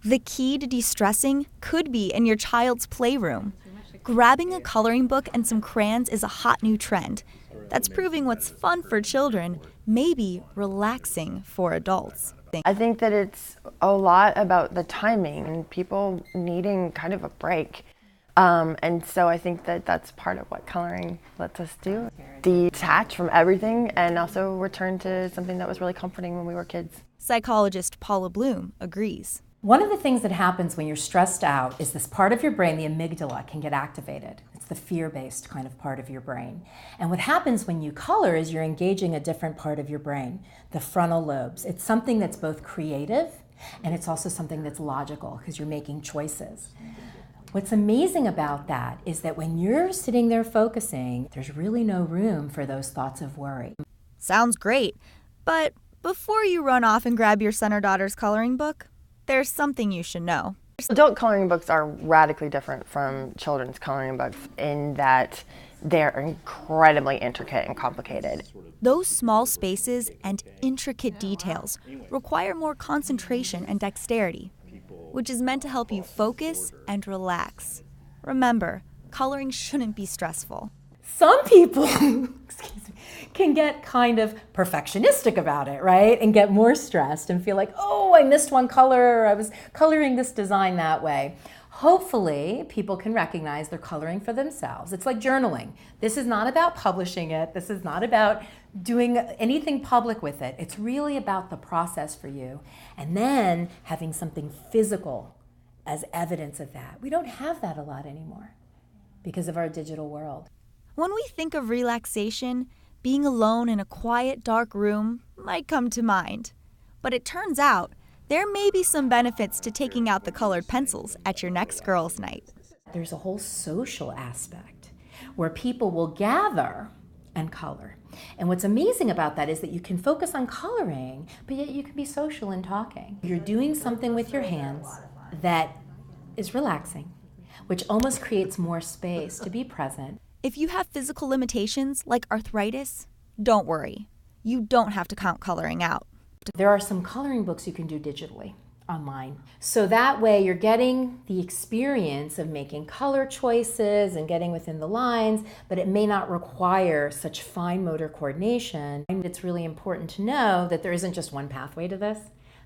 The key to de-stressing could be in your child's playroom. Grabbing a coloring book and some crayons is a hot new trend that's proving what's fun for children may be relaxing for adults. I think that it's a lot about the timing and people needing kind of a break. And so I think that that's part of what coloring lets us do. Detach from everything and also return to something that was really comforting when we were kids. Psychologist Paula Bloom agrees. One of the things that happens when you're stressed out is this part of your brain, the amygdala, can get activated. It's the fear-based kind of part of your brain. And what happens when you color is you're engaging a different part of your brain, the frontal lobes. It's something that's both creative and it's also something that's logical because you're making choices. What's amazing about that is that when you're sitting there focusing, there's really no room for those thoughts of worry. Sounds great, but before you run off and grab your son or daughter's coloring book, there's something you should know. Adult coloring books are radically different from children's coloring books in that they're incredibly intricate and complicated. Those small spaces and intricate details require more concentration and dexterity, which is meant to help you focus and relax. Remember, coloring shouldn't be stressful. Some people can get kind of perfectionistic about it, right? And get more stressed and feel like, oh, I missed one color, or I was coloring this design that way. Hopefully, people can recognize they're coloring for themselves. It's like journaling. This is not about publishing it. This is not about doing anything public with it. It's really about the process for you. And then having something physical as evidence of that. We don't have that a lot anymore because of our digital world. When we think of relaxation, being alone in a quiet, dark room might come to mind. But it turns out there may be some benefits to taking out the colored pencils at your next girls' night. There's a whole social aspect where people will gather and color. And what's amazing about that is that you can focus on coloring, but yet you can be social in talking. You're doing something with your hands that is relaxing, which almost creates more space to be present. If you have physical limitations like arthritis, don't worry. You don't have to count coloring out. There are some coloring books you can do digitally online. So that way you're getting the experience of making color choices and getting within the lines, but it may not require such fine motor coordination. And it's really important to know that there isn't just one pathway to this.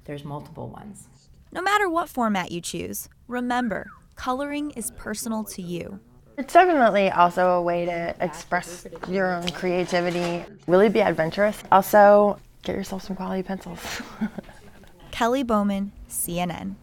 There's multiple ones. No matter what format you choose, remember, coloring is personal to you. It's definitely also a way to express your own creativity, really be adventurous. Also, get yourself some quality pencils. Kelly Bowman, CNN.